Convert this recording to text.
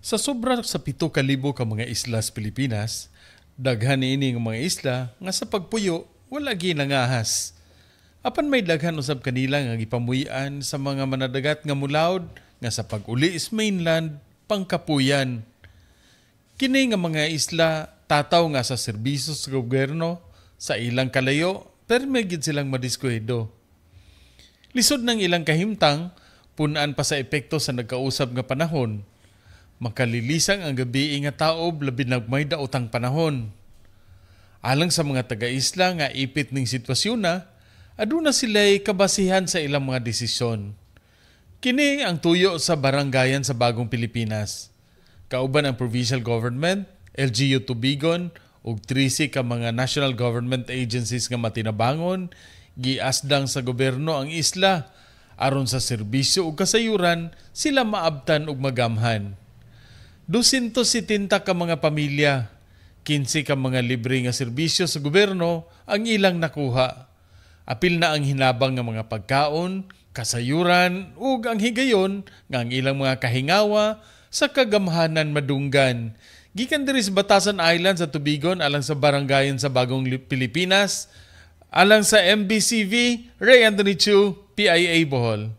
Sa sobra sa 7,000 ka mga isla sa Pilipinas, daghan niini nga mga isla nga sa pagpuyo wala ginangahas. Apan may daghan usab kanila nga gipamuy-an sa mga manadagat nga mulawd nga sa pag-uli sa mainland pangkapuyan. Kini nga mga isla tataw nga sa serbisyo sa gobyerno sa ilang kalayo pero may gid silang madiskuido. Lisod ng ilang kahimtang punaan pa sa epekto sa nagkausab nga panahon. Makalilisang ang gabi nga taob labi nagmay daotang panahon. Alang sa mga taga-isla nga ipit ning sitwasyon na, aduna sila'y kabasihan sa ilang mga desisyon. Kini ang tuyo sa barangayan sa Bagong Pilipinas. Kauban ang provincial government, LGU Tubigon, ug 13 ka mga national government agencies nga matinabangon, giasdang sa gobyerno ang isla, aron sa serbisyo ug kasayuran sila maabtan ug magamhan. 270 ka mga pamilya, 15 ka mga libre nga serbisyo sa gobyerno ang ilang nakuha. Apil na ang hinabang nga mga pagkaon, kasayuran, ug ang higayon nga ang ilang mga kahingawa sa kagamhanan madunggan. Gikan diri sa Batasan Island sa Tubigon alang sa barangayan sa Bagong Pilipinas, alang sa MBCV, Ray Anthony Chu, PIA Bohol.